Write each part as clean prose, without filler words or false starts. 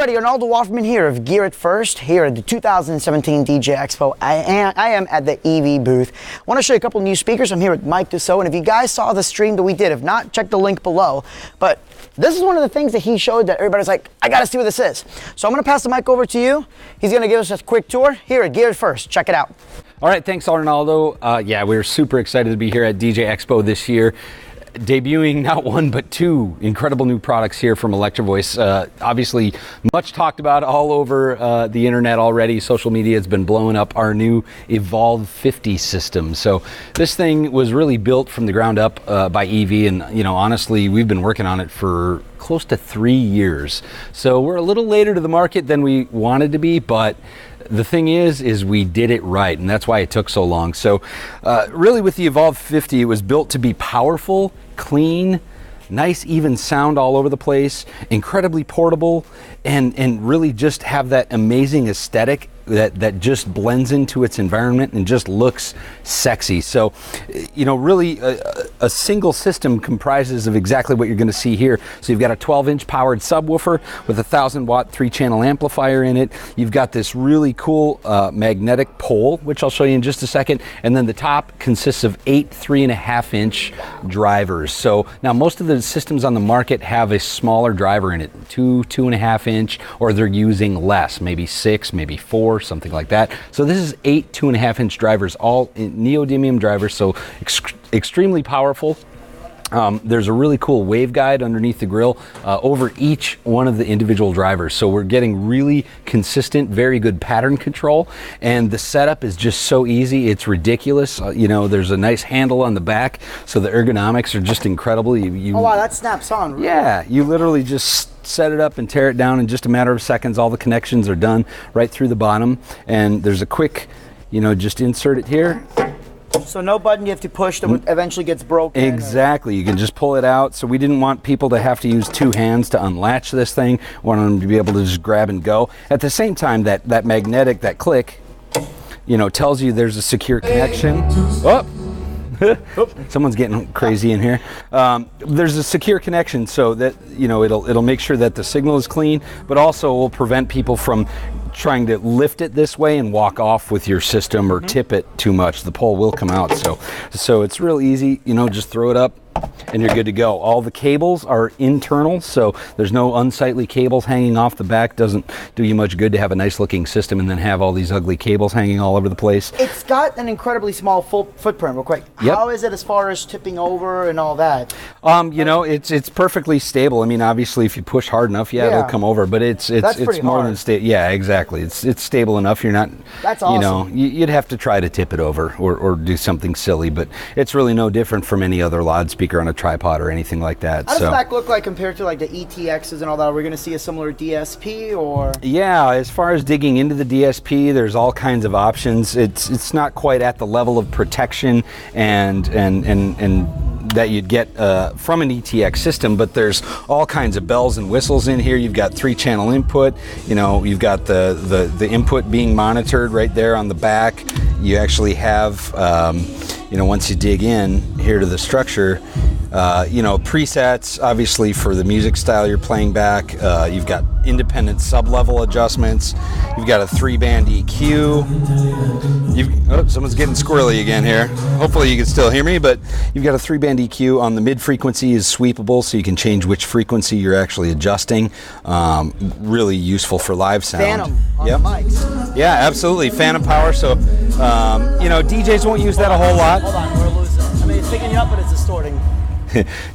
everybody, Arnaldo Waterman here of Gear It First, here at the 2017 DJ Expo. I am at the EV booth. I want to show you a couple new speakers. I'm here with Mike Dussault, and if you guys saw the stream that we did, if not, check the link below. But this is one of the things that he showed that everybody's like, I got to see what this is. So I'm going to pass the mic over to you. He's going to give us a quick tour here at Gear It First. Check it out. All right, thanks, Arnaldo. Yeah, we're super excited to be here at DJ Expo this year. Debuting not one but two incredible new products here from Electro Voice. Obviously much talked about all over the internet already. Social media has been blowing up our new Evolve 50 system. So this thing was really built from the ground up by EV, and you know, honestly, we've been working on it for close to 3 years. So we're a little later to the market than we wanted to be, but the thing is we did it right, and that's why it took so long. So really with the Evolve 50, it was built to be powerful, clean, nice even sound all over the place, incredibly portable, and really just have that amazing aesthetic that just blends into its environment and just looks sexy. So, you know, really a single system comprises of exactly what you're going to see here. So you've got a 12-inch powered subwoofer with a 1,000-watt 3-channel amplifier in it. You've got this really cool magnetic pole, which I'll show you in just a second. And then the top consists of 8 3.5-inch drivers. So now most of the systems on the market have a smaller driver in it, 2.5-inch, or they're using less, maybe 6, maybe 4, something like that. So this is 8 2.5-inch drivers, all neodymium drivers, so extremely powerful. There's a really cool waveguide underneath the grill over each one of the individual drivers. So we're getting really consistent, very good pattern control, and the setup is just so easy. It's ridiculous. You know, there's a nice handle on the back, so the ergonomics are just incredible. Oh wow, that snaps on. Really? Yeah, you literally just set it up and tear it down in just a matter of seconds. All the connections are done right through the bottom, and there's a quick, you know, just insert it here. So no button you have to push that eventually gets broken. Exactly, you can just pull it out. So we didn't want people to have to use 2 hands to unlatch this thing. We wanted them to be able to just grab and go. At the same time, that magnetic, that click, you know, tells you there's a secure connection. Oh! Someone's getting crazy in here. There's a secure connection, so that, you know, it'll make sure that the signal is clean, but also will prevent people from trying to lift it this way and walk off with your system or tip it too much. The pole will come out. So it's real easy, you know, just throw it up and you're good to go. All the cables are internal, so there's no unsightly cables hanging off the back. Doesn't do you much good to have a nice looking system and then have all these ugly cables hanging all over the place. It's got an incredibly small footprint, real quick. Yep. How is it as far as tipping over and all that? You know, it's perfectly stable. I mean, obviously if you push hard enough, it'll come over, but it's more than stable. Yeah, exactly. It's stable enough. You're not, that's awesome. You know, you'd have to try to tip it over or do something silly, but it's really no different from any other loudspeaker on a tripod or anything like that. How does the back look like compared to like the ETXs and all that? Are we going to see a similar DSP or? Yeah, as far as digging into the DSP, there's all kinds of options. It's not quite at the level of protection and that you'd get from an ETX system, but there's all kinds of bells and whistles in here. You've got 3-channel input. You know, you've got the input being monitored right there on the back. You actually have, you know, once you dig in here to the structure, you know, presets, obviously, for the music style you're playing back. You've got independent sub-level adjustments. You've got a 3-band EQ. Someone's getting squirrely again here. Hopefully you can still hear me, but you've got a 3-band EQ. On the mid-frequency is sweepable, so you can change which frequency you're actually adjusting. Really useful for live sound. Phantom on the mics. Yeah, absolutely. Phantom power. So, you know, DJs won't use that a whole lot. Hold on, we're losing. I mean, it's picking you up, but it's distorting.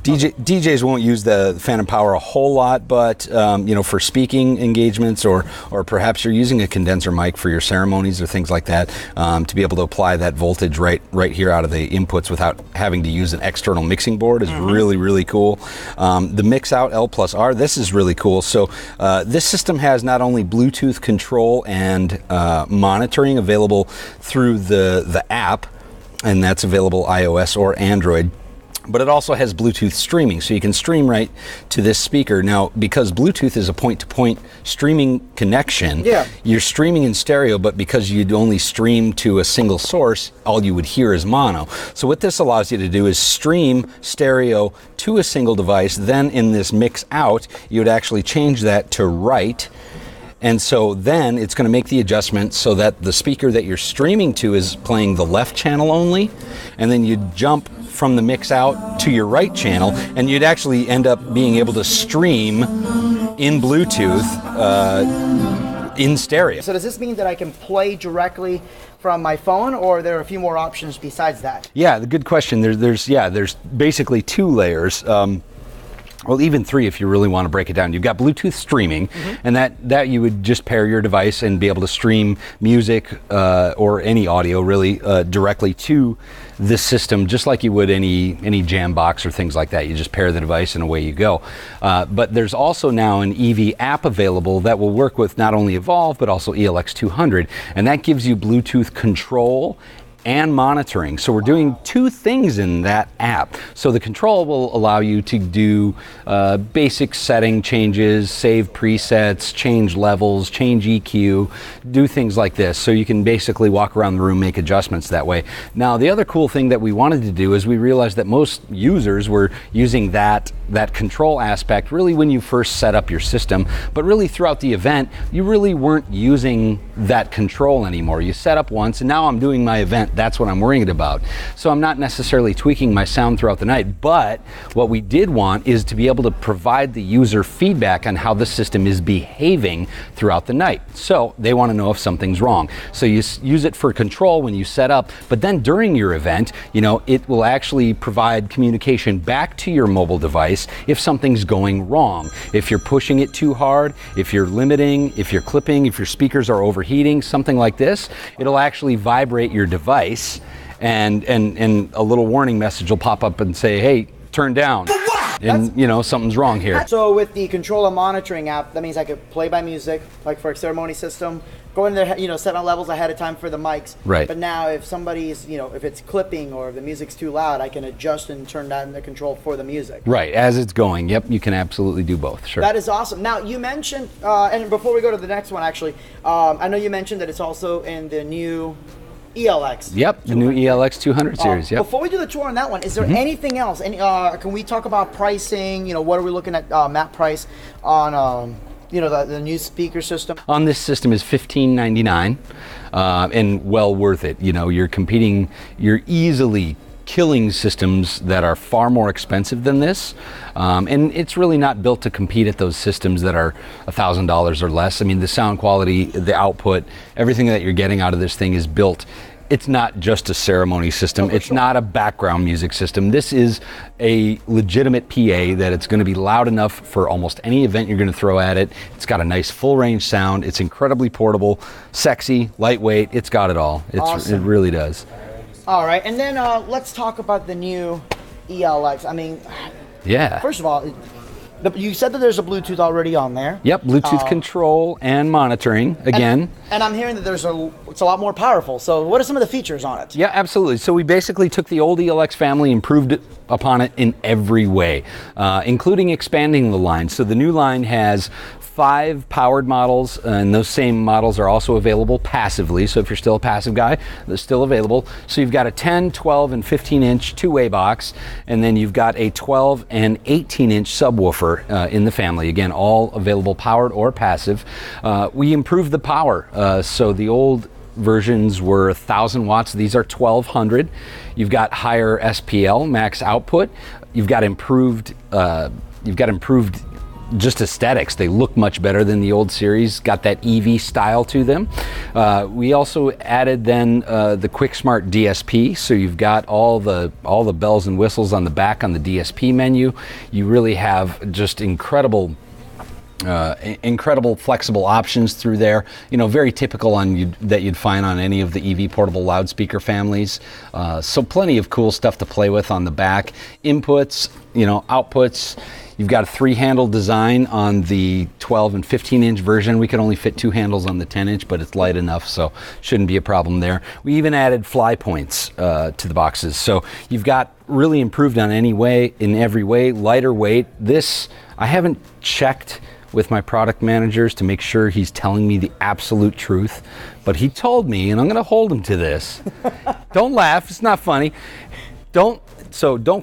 DJs won't use the phantom power a whole lot, but you know, for speaking engagements or perhaps you're using a condenser mic for your ceremonies or things like that, to be able to apply that voltage right here out of the inputs without having to use an external mixing board is really cool. The Mix Out L+R, this is really cool. So this system has not only Bluetooth control and monitoring available through the app, and that's available iOS or Android, but it also has Bluetooth streaming, so you can stream right to this speaker. Now, because Bluetooth is a point-to-point streaming connection, you're streaming in stereo, but because you'd only stream to a single source, all you would hear is mono. So what this allows you to do is stream stereo to a single device, then in this mix out, you would actually change that to right, And so then it's going to make the adjustment so that the speaker that you're streaming to is playing the left channel only, and then you jump from the mix out to your right channel, and you'd actually end up being able to stream in Bluetooth in stereo. So does this mean that I can play directly from my phone, or are there a few more options besides that? Yeah, the good question. There's basically 2 layers. Well, even 3 if you really want to break it down. You've got Bluetooth streaming, and that you would just pair your device and be able to stream music or any audio really directly to this system, just like you would any jam box or things like that. You just pair the device and away you go. But there's also now an EV app available that will work with not only Evolve but also ELX 200, and that gives you Bluetooth control and monitoring. So we're doing 2 things in that app. So the control will allow you to do basic setting changes, save presets, change levels, change EQ, do things like this. So you can basically walk around the room, make adjustments that way. Now, the other cool thing that we wanted to do is we realized that most users were using that control aspect really when you first set up your system, but really throughout the event, you really weren't using that control anymore. You set up once, and now I'm doing my event. That's what I'm worried about. So I'm not necessarily tweaking my sound throughout the night, but what we did want is to be able to provide the user feedback on how the system is behaving throughout the night. So they want to know if something's wrong. So you use it for control when you set up, but then during your event, it will actually provide communication back to your mobile device if something's going wrong. If you're pushing it too hard, if you're limiting, if you're clipping, if your speakers are overheating, something like this, it'll actually vibrate your device, and a little warning message will pop up and say, hey, turn down. And something's wrong here. So with the controller monitoring app, that means I could play my music, like for a ceremony system, go in there, set on levels ahead of time for the mics. Right. But now if somebody's, if it's clipping or if the music's too loud, I can adjust and turn down the control for the music. Right, as it's going. Yep, you can absolutely do both, sure. That is awesome. Now, you mentioned, and before we go to the next one, actually, I know you mentioned that it's also in the new ELX. Yep, the new ELX 200 series. Yep. Before we do the tour on that one, is there anything else? Can we talk about pricing? What are we looking at map price on the new speaker system? On this system is $15.99, and well worth it. You're easily killing systems that are far more expensive than this, and it's really not built to compete at those systems that are $1,000 or less. I mean, the sound quality, the output, everything that you're getting out of this thing is built. It's not just a ceremony system. It's not a background music system. This is a legitimate PA that it's going to be loud enough for almost any event you're going to throw at it. It's got a nice full range sound. It's incredibly portable, sexy, lightweight. It's got it all. Awesome. It really does. All right, and then let's talk about the new ELX. I mean, yeah. First of all, you said that there's a Bluetooth already on there. Yep, Bluetooth control and monitoring again. And I'm hearing that it's a lot more powerful. So what are some of the features on it? Yeah, absolutely. So we basically took the old ELX family, improved upon it in every way, including expanding the line. So the new line has 5 powered models, and those same models are also available passively. So if you're still a passive guy, they're still available. So you've got a 10, 12, and 15-inch two-way box, and then you've got a 12 and 18-inch subwoofer in the family. Again, all available powered or passive. We improved the power. So the old versions were 1,000 watts. These are 1,200. You've got higher SPL, max output. You've got improved just aesthetics. They look much better than the old series, got that EV style to them. We also added then the Quick Smart DSP, so you've got all the bells and whistles on the back on the DSP menu. You really have just incredible flexible options through there. Very typical that you'd find on any of the EV portable loudspeaker families. So plenty of cool stuff to play with on the back. Inputs, outputs. You've got a 3-handle design on the 12 and 15-inch version. We could only fit 2 handles on the 10-inch, but it's light enough, so shouldn't be a problem there. We even added fly points to the boxes. So you've got really improved in every way, lighter weight. This, I haven't checked with my product managers to make sure he's telling me the absolute truth, but he told me, and I'm going to hold him to this. Don't laugh, it's not funny. Don't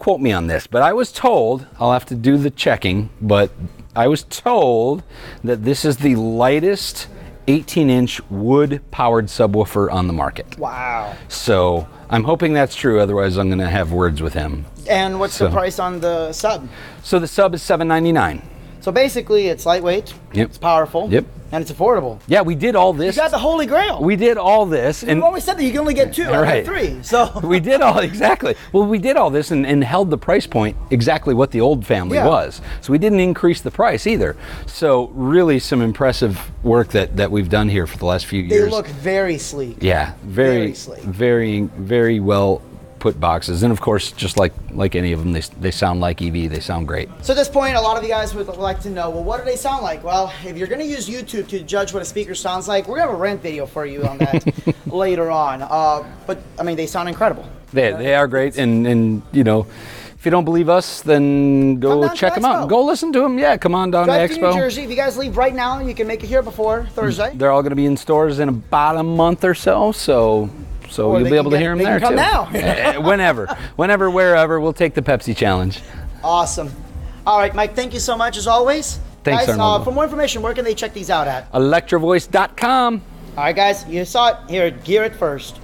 quote me on this, but I was told, I'll have to do the checking, but I was told that this is the lightest 18-inch wood-powered subwoofer on the market. Wow. So I'm hoping that's true. Otherwise, I'm going to have words with him. And what's the price on the sub? So the sub is $799. So basically, it's lightweight. Yep. It's powerful. Yep. And it's affordable. Yeah, we did all this. You got the holy grail. We did all this. And you always said that you can only get 2 out of 3. So we did all, exactly. Well, we did all this and held the price point exactly what the old family was. So we didn't increase the price either. So really some impressive work that we've done here for the last few years. They look very sleek. Yeah, very sleek. Very well put boxes, and of course, just like any of them, they sound like EV. They sound great. So at this point, a lot of you guys would like to know, well, what do they sound like? Well, if you're going to use YouTube to judge what a speaker sounds like, we're going to have a rant video for you on that later on. But I mean, they sound incredible. They are great, and you know, if you don't believe us, then go check them out. Go listen to them. Yeah, come on down to Expo. New Jersey. If you guys leave right now, you can make it here before Thursday. They're all going to be in stores in about a month or so. So you'll be able to hear them there too. Now. Whenever, wherever. We'll take the Pepsi challenge. Awesome. All right, Mike, thank you so much as always. Thanks, guys, Arnold. for more information, where can they check these out at? Electrovoice.com. All right, guys, you saw it here at Gear It First.